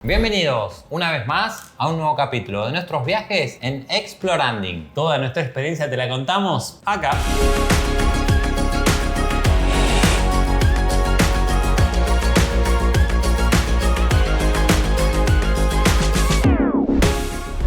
Bienvenidos una vez más a un nuevo capítulo de nuestros viajes en Exploranding. Toda nuestra experiencia te la contamos acá.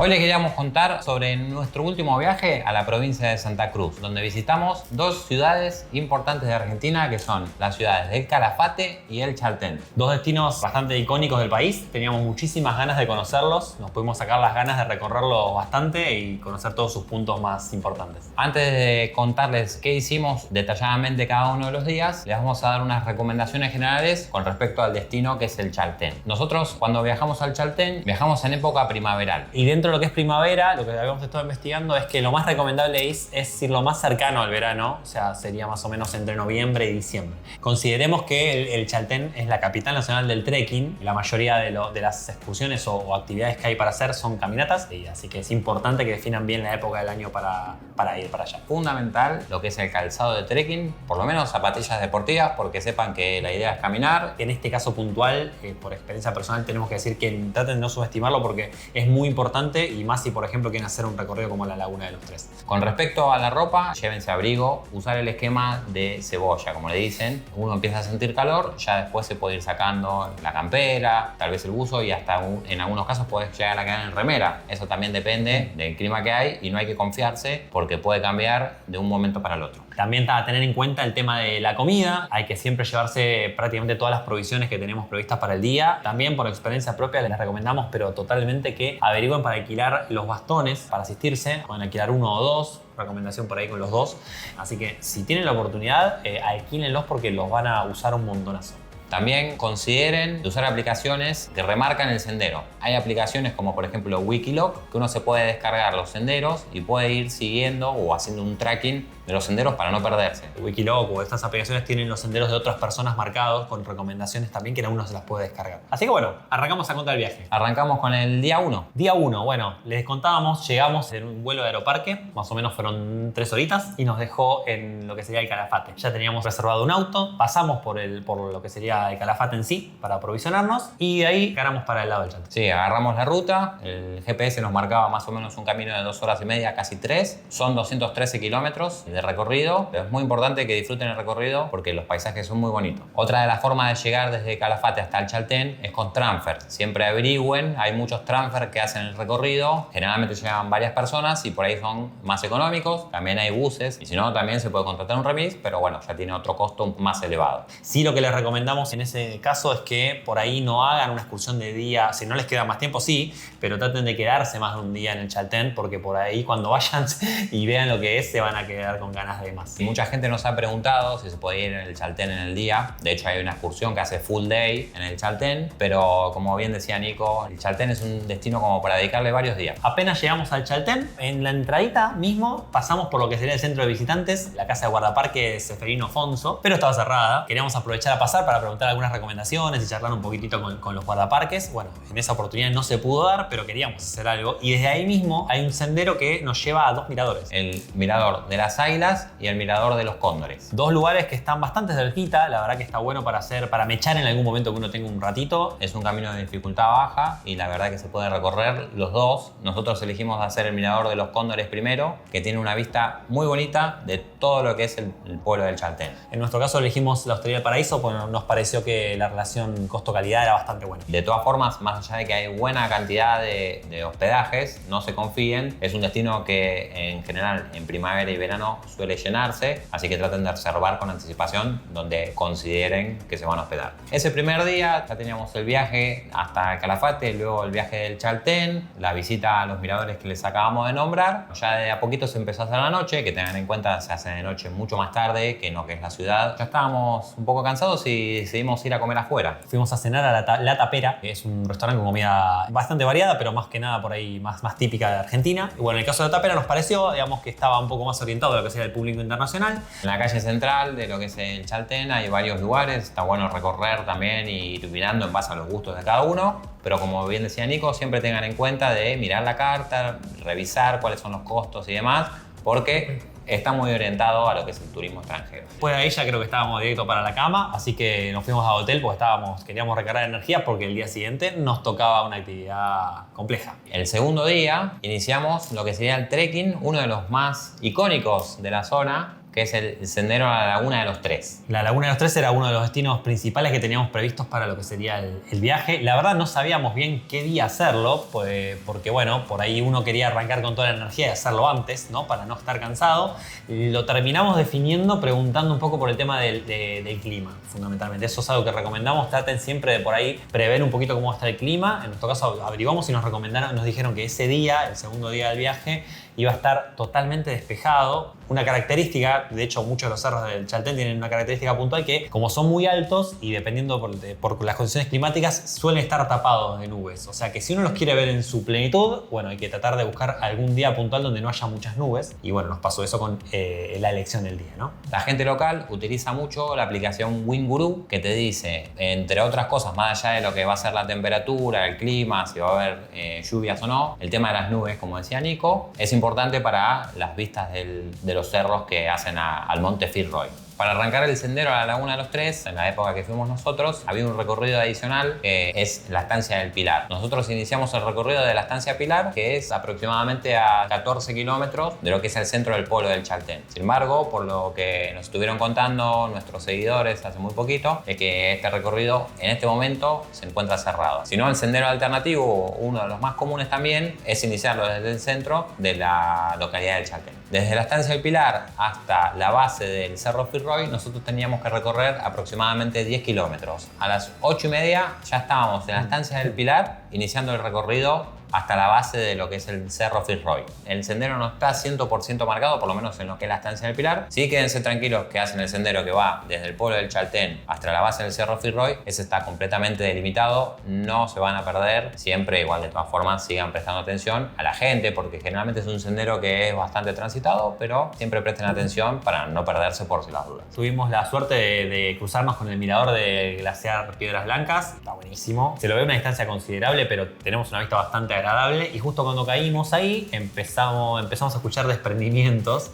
Hoy les queríamos contar sobre nuestro último viaje a la provincia de Santa Cruz, donde visitamos dos ciudades importantes de Argentina, que son las ciudades de El Calafate y El Chaltén. Dos destinos bastante icónicos del país. Teníamos muchísimas ganas de conocerlos. Nos pudimos sacar las ganas de recorrerlos bastante y conocer todos sus puntos más importantes. Antes de contarles qué hicimos detalladamente cada uno de los días, les vamos a dar unas recomendaciones generales con respecto al destino que es el Chaltén. Nosotros, cuando viajamos al Chaltén, viajamos en época primaveral. Y dentro de lo que es primavera, lo que habíamos estado investigando es que lo más recomendable es ir lo más cercano al verano, o sea, sería más o menos entre noviembre y diciembre. Consideremos que el Chaltén es la capital nacional del trekking. La mayoría de las excursiones o actividades que hay para hacer son caminatas, y así que es importante que definan bien la época del año para ir para allá. Fundamental lo que es el calzado de trekking, por lo menos zapatillas deportivas, porque sepan que la idea es caminar. En este caso puntual, por experiencia personal, tenemos que decir que traten de no subestimarlo porque es muy importante, y más si, por ejemplo, quieren hacer un recorrido como la Laguna de los Tres. Con respecto a la ropa, llévense abrigo, usar el esquema de cebolla, como le dicen. Uno empieza a sentir calor, ya después se puede ir sacando la campera, tal vez el buzo, y hasta en algunos casos podés llegar a quedar en remera. Eso también depende del clima que hay y no hay que confiarse porque puede cambiar de un momento para el otro. También a tener en cuenta el tema de la comida. Hay que siempre llevarse prácticamente todas las provisiones que tenemos previstas para el día. También, por experiencia propia, les recomendamos, pero totalmente, que averigüen para alquilar los bastones para asistirse. Pueden alquilar uno o dos. Recomendación por ahí con los dos. Así que si tienen la oportunidad, alquílenlos porque los van a usar un montonazo. También consideren usar aplicaciones que remarcan el sendero. Hay aplicaciones como por ejemplo Wikiloc, que uno se puede descargar los senderos y puede ir siguiendo o haciendo un tracking de los senderos para no perderse. Wikiloc o estas aplicaciones tienen los senderos de otras personas marcados con recomendaciones también que uno se las puede descargar. Así que bueno, arrancamos a contar el viaje. Arrancamos con el día 1. Día 1, bueno, les contábamos, llegamos en un vuelo de Aeroparque, más o menos fueron 3 horitas, y nos dejó en lo que sería el Calafate. Ya teníamos reservado un auto, pasamos por lo que sería el Calafate en sí para aprovisionarnos, y de ahí cargamos para el lado del Chaltén. Sí, agarramos la ruta, el GPS nos marcaba más o menos un camino de 2 horas y media, casi 3. Son 213 kilómetros de recorrido, pero es muy importante que disfruten el recorrido porque los paisajes son muy bonitos. Otra de las formas de llegar desde Calafate hasta el Chaltén es con transfer. Siempre averigüen, hay muchos transfer que hacen el recorrido, generalmente llegan varias personas y por ahí son más económicos. También hay buses y si no también se puede contratar un remis, pero bueno, ya tiene otro costo más elevado. Sí, lo que les recomendamos en ese caso es que por ahí no hagan una excursión de día. Si no les queda más tiempo, sí, pero traten de quedarse más de un día en el Chaltén, porque por ahí cuando vayan y vean lo que es, se van a quedar con ganas de más. Y mucha gente nos ha preguntado si se puede ir en el Chaltén en el día. De hecho, hay una excursión que hace full day en el Chaltén, pero como bien decía Nico, el Chaltén es un destino como para dedicarle varios días. Apenas llegamos al Chaltén, en la entradita mismo pasamos por lo que sería el centro de visitantes, la casa de guardaparque de Seferino Fonso, pero estaba cerrada. Queríamos aprovechar a pasar para preguntar algunas recomendaciones y charlar un poquitito con los guardaparques. Bueno, en esa oportunidad no se pudo dar, pero queríamos hacer algo, y desde ahí mismo hay un sendero que nos lleva a dos miradores. El mirador de las Águilas y el mirador de los Cóndores. Dos lugares que están bastante cerquita, la verdad que está bueno para mechar en algún momento que uno tenga un ratito. Es un camino de dificultad baja y la verdad que se puede recorrer los dos. Nosotros elegimos hacer el mirador de los Cóndores primero, que tiene una vista muy bonita de todo lo que es el pueblo del Chaltén. En nuestro caso elegimos la Hostería del Paraíso porque nos pareció que la relación costo-calidad era bastante buena. De todas formas, más allá de que hay buena cantidad de hospedajes, no se confíen. Es un destino que en general en primavera y verano suele llenarse, así que traten de reservar con anticipación donde consideren que se van a hospedar. Ese primer día ya teníamos el viaje hasta el Calafate, luego el viaje del Chaltén, la visita a los miradores que les acabamos de nombrar. Ya de a poquito se empezó a hacer la noche, que tengan en cuenta se hace de noche mucho más tarde que no que es la ciudad. Ya estábamos un poco cansados y decidimos ir a comer afuera. Fuimos a cenar a La Tapera, que es un restaurante con comida bastante variada, pero más que nada por ahí más típica de Argentina. Y bueno, en el caso de La Tapera nos pareció, digamos, que estaba un poco más orientado a lo que sería el público internacional. En la calle central de lo que es el Chaltén hay varios lugares, está bueno recorrer también y ir mirando en base a los gustos de cada uno. Pero como bien decía Nico, siempre tengan en cuenta de mirar la carta, revisar cuáles son los costos y demás, porque está muy orientado a lo que es el turismo extranjero. Después de ahí ya creo que estábamos directo para la cama, así que nos fuimos al hotel porque queríamos recargar energía porque el día siguiente nos tocaba una actividad compleja. El segundo día iniciamos lo que sería el trekking, uno de los más icónicos de la zona, que es el sendero a la Laguna de los Tres. La Laguna de los Tres era uno de los destinos principales que teníamos previstos para lo que sería el viaje. La verdad no sabíamos bien qué día hacerlo, pues, porque bueno, por ahí uno quería arrancar con toda la energía y hacerlo antes, ¿no? Para no estar cansado. Lo terminamos definiendo preguntando un poco por el tema del clima, fundamentalmente. Eso es algo que recomendamos. Traten siempre de por ahí prever un poquito cómo está el clima. En nuestro caso averiguamos y nos dijeron que ese día, el segundo día del viaje, iba a estar totalmente despejado. Una característica, de hecho muchos de los cerros del Chaltén tienen una característica puntual que como son muy altos y dependiendo por las condiciones climáticas suelen estar tapados de nubes. O sea que si uno los quiere ver en su plenitud, bueno, hay que tratar de buscar algún día puntual donde no haya muchas nubes. Y bueno, nos pasó eso con la elección del día, ¿no? La gente local utiliza mucho la aplicación Winguru, que te dice, entre otras cosas, más allá de lo que va a ser la temperatura, el clima, si va a haber lluvias o no, el tema de las nubes, como decía Nico, es importante para las vistas de los cerros que hacen al Monte Fitzroy. Para arrancar el sendero a la Laguna de los Tres, en la época que fuimos nosotros, había un recorrido adicional que es la Estancia del Pilar. Nosotros iniciamos el recorrido de la Estancia Pilar, que es aproximadamente a 14 kilómetros de lo que es el centro del pueblo del Chaltén. Sin embargo, por lo que nos estuvieron contando nuestros seguidores hace muy poquito, es que este recorrido en este momento se encuentra cerrado. Si no, el sendero alternativo, uno de los más comunes también, es iniciarlo desde el centro de la localidad del Chaltén. Desde la Estancia del Pilar hasta la base del Cerro Fitzroy, nosotros teníamos que recorrer aproximadamente 10 kilómetros. A las 8:30 ya estábamos en la Estancia del Pilar, iniciando el recorrido hasta la base de lo que es el Cerro Fitzroy. El sendero no está 100% marcado, por lo menos en lo que es la Estancia del Pilar. Sí, quédense tranquilos que hacen el sendero que va desde el pueblo del Chaltén hasta la base del Cerro Fitzroy. Ese está completamente delimitado, no se van a perder. Siempre, igual, de todas formas, sigan prestando atención a la gente, porque generalmente es un sendero que es bastante transitado, pero siempre presten atención para no perderse por si las dudas. Tuvimos la suerte de cruzarnos con el mirador del glaciar Piedras Blancas. Está buenísimo. Se lo ve a una distancia considerable, pero tenemos una vista bastante agradable, y justo cuando caímos ahí empezamos a escuchar desprendimientos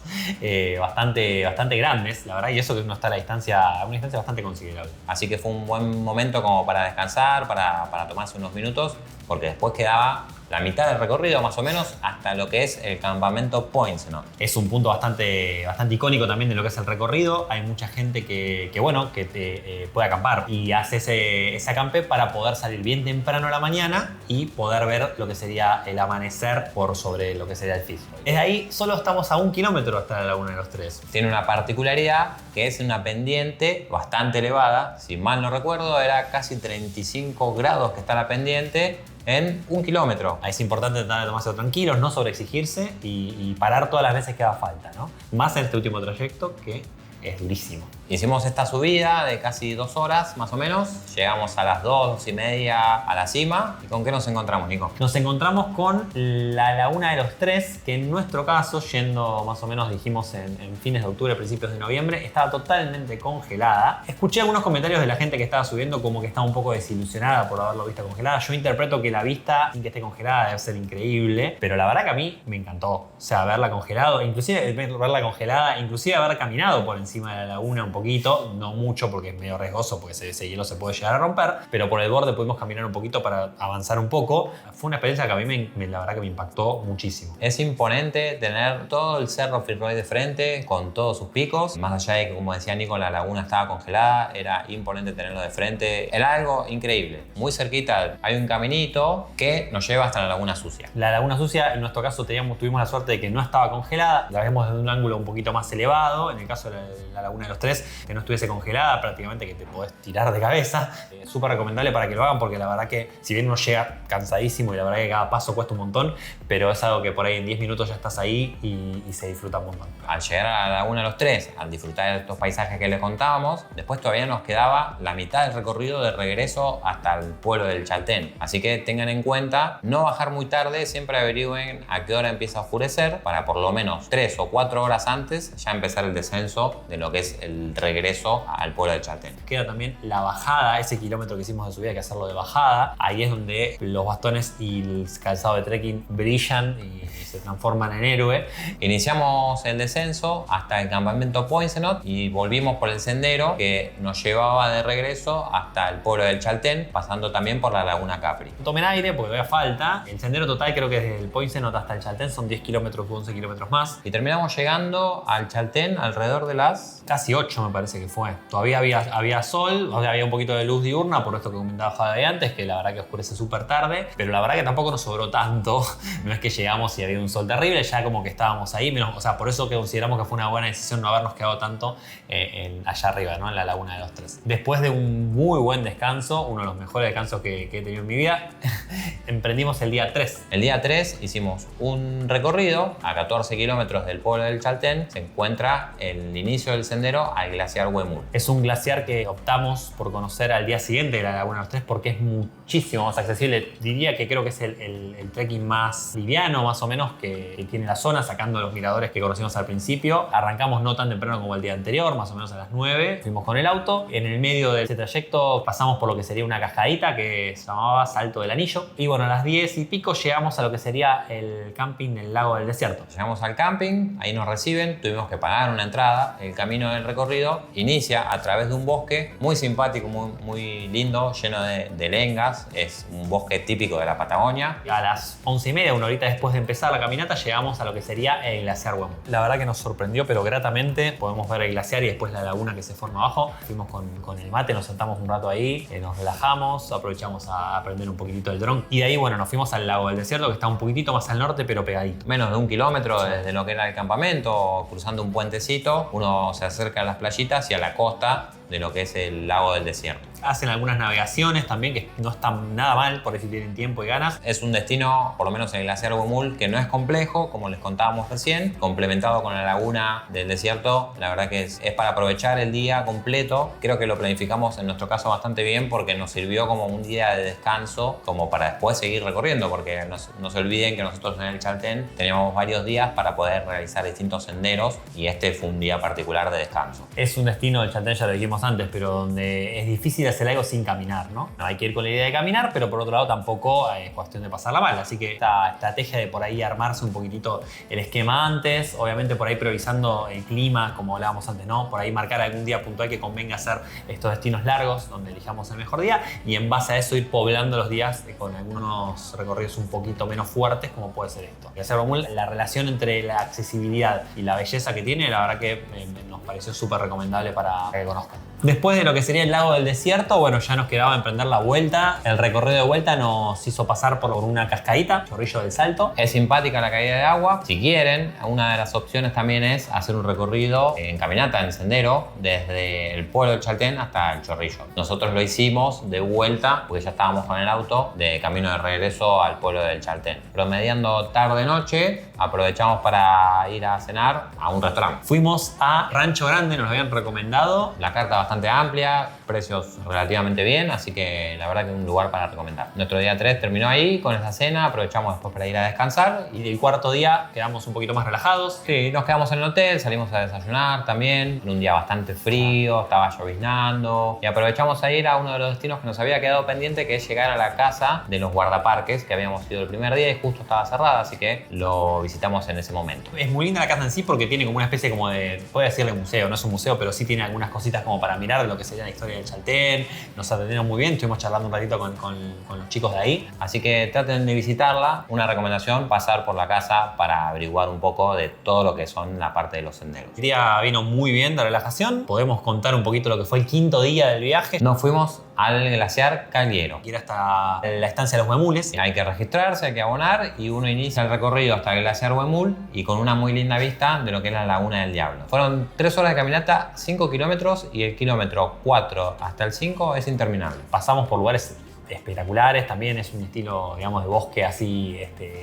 bastante grandes, la verdad, y eso que uno está a una distancia bastante considerable. Así que fue un buen momento como para descansar, para tomarse unos minutos, porque después quedaba la mitad del recorrido más o menos hasta lo que es el campamento Points, ¿no? Es un punto bastante icónico también de lo que es el recorrido. Hay mucha gente que te puede acampar y hace ese acampe para poder salir bien temprano a la mañana y poder ver lo que sería el amanecer por sobre lo que sería el Fitzroy. Desde ahí solo estamos a 1 kilómetro hasta la Laguna de los Tres. Tiene una particularidad que es una pendiente bastante elevada. Si mal no recuerdo, era casi 35 grados que está la pendiente en 1 kilómetro. Es importante tratar de tomarse tranquilos, no sobreexigirse y parar todas las veces que haga falta, ¿no? Más en este último trayecto que es durísimo. Hicimos esta subida de casi 2 horas más o menos. Llegamos a las 2:30 a la cima. ¿Y con qué nos encontramos, Nico? Nos encontramos con la Laguna de los Tres, que en nuestro caso, yendo más o menos, dijimos en fines de octubre, principios de noviembre, estaba totalmente congelada. Escuché algunos comentarios de la gente que estaba subiendo como que estaba un poco desilusionada por haberlo visto congelada. Yo interpreto que la vista sin que esté congelada debe ser increíble, pero la verdad que a mí me encantó. O sea, verla congelada, inclusive haber caminado por encima de la laguna un poquito, no mucho porque es medio riesgoso, porque ese hielo se puede llegar a romper, pero por el borde pudimos caminar un poquito para avanzar un poco. Fue una experiencia que a mí la verdad que me impactó muchísimo. Es imponente tener todo el Cerro Fitzroy de frente, con todos sus picos. Más allá de que, como decía Nico, la laguna estaba congelada, era imponente tenerlo de frente. Era algo increíble. Muy cerquita hay un caminito que nos lleva hasta la Laguna Sucia. La Laguna Sucia, en nuestro caso, tuvimos la suerte de que no estaba congelada. La vemos desde un ángulo un poquito más elevado. En el caso de la Laguna de los Tres, que no estuviese congelada, prácticamente que te podés tirar de cabeza. Súper recomendable para que lo hagan, porque la verdad que, si bien uno llega cansadísimo y la verdad que cada paso cuesta un montón, pero es algo que por ahí en 10 minutos ya estás ahí y se disfruta un montón. Al llegar a la Laguna de los Tres, al disfrutar de estos paisajes que les contábamos, después todavía nos quedaba la mitad del recorrido de regreso hasta el pueblo del Chaltén. Así que tengan en cuenta no bajar muy tarde, siempre averigüen a qué hora empieza a oscurecer para por lo menos 3 o 4 horas antes ya empezar el descenso de lo que es el regreso al pueblo del Chaltén. Queda también la bajada, ese kilómetro que hicimos de subida, hay que hacerlo de bajada. Ahí es donde los bastones y el calzado de trekking brillan y se transforman en héroe. Iniciamos el descenso hasta el campamento Poinsenot y volvimos por el sendero que nos llevaba de regreso hasta el pueblo del Chaltén, pasando también por la laguna Capri. Tomen aire porque todavía falta. El sendero total creo que desde el Poinsenot hasta el Chaltén son 10 kilómetros u 11 kilómetros más. Y terminamos llegando al Chaltén alrededor de las... Casi 8 me parece que fue. Todavía había sol, o sea, había un poquito de luz diurna, por esto que comentaba Javi antes, que la verdad que oscurece súper tarde, pero la verdad que tampoco nos sobró tanto. No es que llegamos y había un sol terrible, ya como que estábamos ahí, o sea, por eso que consideramos que fue una buena decisión no habernos quedado tanto allá arriba, ¿no? En la laguna de los Tres. Después de un muy buen descanso, uno de los mejores descansos que he tenido en mi vida, emprendimos el día 3. El día 3 hicimos un recorrido a 14 kilómetros del pueblo del Chaltén. Se encuentra el inicio del sendero al glaciar Huemul. Es un glaciar que optamos por conocer al día siguiente de la Laguna de los Tres porque es muchísimo más accesible. Diría que creo que es el trekking más liviano, más o menos, que tiene la zona, sacando los miradores que conocimos al principio. Arrancamos no tan temprano como el día anterior, más o menos a las 9. Fuimos con el auto. En el medio de ese trayecto pasamos por lo que sería una cascadita que se llamaba Salto del Anillo. Y bueno, a las 10 y pico llegamos a lo que sería el camping del Lago del Desierto. Llegamos al camping, ahí nos reciben, tuvimos que pagar una entrada. El camino del recorrido inicia a través de un bosque muy simpático, muy lindo, lleno de lengas. Es un bosque típico de la Patagonia. A las 11:30, una horita después de empezar la caminata, llegamos a lo que sería el glaciar Huemul. La verdad que nos sorprendió, pero gratamente. Podemos ver el glaciar y después la laguna que se forma abajo. Fuimos con el mate, nos sentamos un rato ahí, nos relajamos, aprovechamos a aprender un poquitito el dron. Y de ahí, bueno, nos fuimos al Lago del Desierto, que está un poquitito más al norte, pero pegadito. Menos de 1 kilómetro desde lo que era el campamento, cruzando un puentecito, uno se acerca a las playitas y a la costa de lo que es el Lago del Desierto. Hacen algunas navegaciones también que no están nada mal, por si tienen tiempo y ganas. Es un destino, por lo menos el glaciar Huemul, que no es complejo, como les contábamos recién, complementado con la laguna del desierto. La verdad que es para aprovechar el día completo. Creo que lo planificamos en nuestro caso bastante bien porque nos sirvió como un día de descanso, como para después seguir recorriendo, porque no se olviden que nosotros en el Chaltén teníamos varios días para poder realizar distintos senderos y este fue un día particular de descanso. Es un destino del Chaltén, ya lo dijimos antes, pero donde es difícil hacer algo sin caminar, ¿no? No hay que ir con la idea de caminar, pero por otro lado tampoco es cuestión de pasarla mal. Así que esta estrategia de por ahí armarse un poquitito el esquema antes, obviamente por ahí priorizando el clima, como hablábamos antes, ¿no? Por ahí marcar algún día puntual que convenga hacer estos destinos largos, donde elijamos el mejor día, y en base a eso ir poblando los días con algunos recorridos un poquito menos fuertes, como puede ser esto. Y hacer la relación entre la accesibilidad y la belleza que tiene, la verdad que nos pareció súper recomendable para que conozcan. Después de lo que sería el Lago del Desierto, bueno, ya nos quedaba emprender la vuelta. El recorrido de vuelta nos hizo pasar por una cascadita, Chorrillo del Salto. Es simpática la caída de agua. Si quieren, una de las opciones también es hacer un recorrido en caminata, en sendero, desde el pueblo del Chaltén hasta el Chorrillo. Nosotros lo hicimos de vuelta, porque ya estábamos con el auto, de camino de regreso al pueblo del Chaltén. Promediando tarde-noche, aprovechamos para ir a cenar a un restaurante. Fuimos a Rancho Grande, nos lo habían recomendado. La carta bastante amplia, precios relativamente bien, así que la verdad que es un lugar para recomendar. Nuestro día 3 terminó ahí con esa cena, aprovechamos después para ir a descansar. Y del cuarto día quedamos un poquito más relajados. Sí, nos quedamos en el hotel, salimos a desayunar también, en un día bastante frío, estaba lloviznando y aprovechamos a ir a uno de los destinos que nos había quedado pendiente, que es llegar a la casa de los guardaparques, que habíamos ido el primer día y justo estaba cerrada, así que lo visitamos en ese momento. Es muy linda la casa en sí porque tiene como una especie como de, puede decirle museo, no es un museo, pero sí tiene algunas cositas como para mirar de lo que sería la historia del Chaltén. Nos atendieron muy bien, estuvimos charlando un ratito con los chicos de ahí. Así que traten de visitarla. Una recomendación, pasar por la casa para averiguar un poco de todo lo que son la parte de los senderos. El día vino muy bien de relajación. Podemos contar un poquito lo que fue el quinto día del viaje. Nos fuimos al glaciar Cagliero. Ir hasta la estancia de los Huemules. Hay que registrarse, hay que abonar y uno inicia el recorrido hasta el glaciar Huemul y con una muy linda vista de lo que es la Laguna del Diablo. Fueron 3 horas de caminata, 5 kilómetros y el kilómetro 4 hasta el 5 es interminable. Pasamos por lugares espectaculares. También es un estilo, digamos, de bosque así,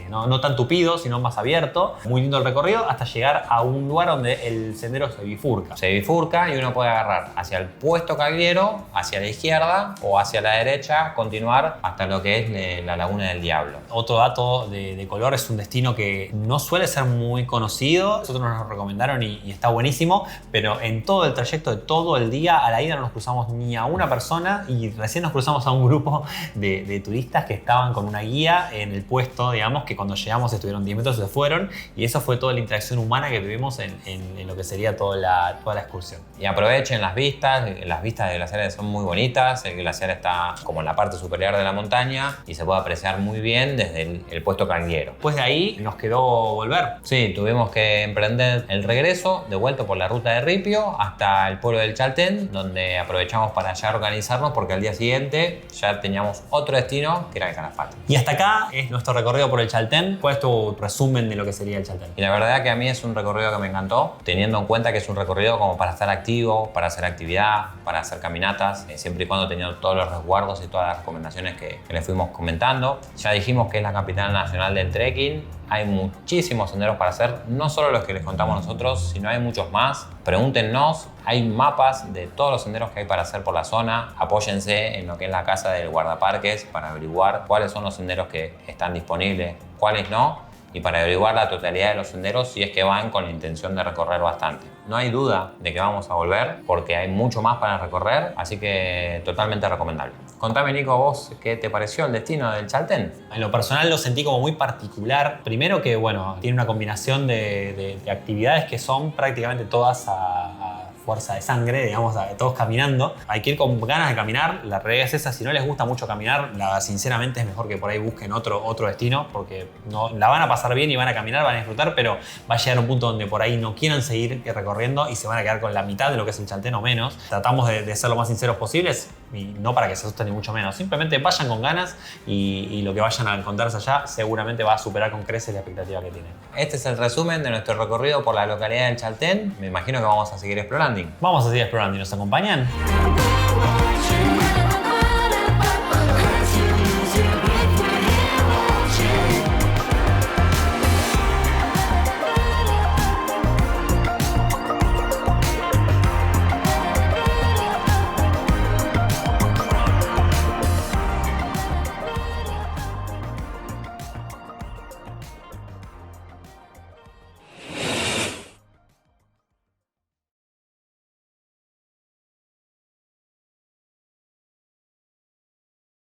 no tan tupido, sino más abierto. Muy lindo el recorrido hasta llegar a un lugar donde el sendero se bifurca. Se bifurca y uno puede agarrar hacia el puesto Cagliero, hacia la izquierda o hacia la derecha, continuar hasta lo que es la Laguna del Diablo. Otro dato de color, es un destino que no suele ser muy conocido. Nosotros nos lo recomendaron y está buenísimo, pero en todo el trayecto de todo el día, a la ida no nos cruzamos ni a una persona y recién nos cruzamos a un grupo de turistas que estaban con una guía en el puesto, digamos, que cuando llegamos estuvieron 10 metros y se fueron, y eso fue toda la interacción humana que tuvimos en lo que sería toda la excursión. Y aprovechen las vistas de glaciares son muy bonitas, el glaciar está como en la parte superior de la montaña y se puede apreciar muy bien desde el puesto Cagliero. Después de ahí nos quedó volver. Sí, tuvimos que emprender el regreso de vuelta por la ruta de Ripio hasta el pueblo del Chaltén, donde aprovechamos para ya organizarnos porque al día siguiente ya teníamos otro destino que era el Calafate. Y hasta acá es nuestro recorrido por el Chaltén. ¿Cuál es tu resumen de lo que sería el Chaltén? Y la verdad que a mí es un recorrido que me encantó, teniendo en cuenta que es un recorrido como para estar activo, para hacer actividad, para hacer caminatas, siempre y cuando teniendo todos los resguardos y todas las recomendaciones que les fuimos comentando. Ya dijimos que es la capital nacional del trekking. Hay muchísimos senderos para hacer, no solo los que les contamos nosotros, sino hay muchos más. Pregúntenos, hay mapas de todos los senderos que hay para hacer por la zona. Apóyense en lo que es la casa del guardaparques para averiguar cuáles son los senderos que están disponibles, cuáles no, y para averiguar la totalidad de los senderos si es que van con la intención de recorrer bastante. No hay duda de que vamos a volver porque hay mucho más para recorrer, así que totalmente recomendable. Contame, Nico, vos, ¿qué te pareció el destino del Chaltén? En lo personal lo sentí como muy particular. Primero que, bueno, tiene una combinación de actividades que son prácticamente todas a fuerza de sangre, digamos, todos caminando. Hay que ir con ganas de caminar. La realidad es esa. Si no les gusta mucho caminar, sinceramente es mejor que por ahí busquen otro destino, porque no, la van a pasar bien y van a caminar, van a disfrutar, pero va a llegar un punto donde por ahí no quieran seguir recorriendo y se van a quedar con la mitad de lo que es el Chaltén o menos. Tratamos de ser lo más sinceros posibles y no para que se asusten ni mucho menos. Simplemente vayan con ganas y lo que vayan a encontrarse allá seguramente va a superar con creces la expectativa que tienen. Este es el resumen de nuestro recorrido por la localidad del Chaltén. Me imagino que vamos a seguir explorando. Vamos a seguir explorando y nos acompañan.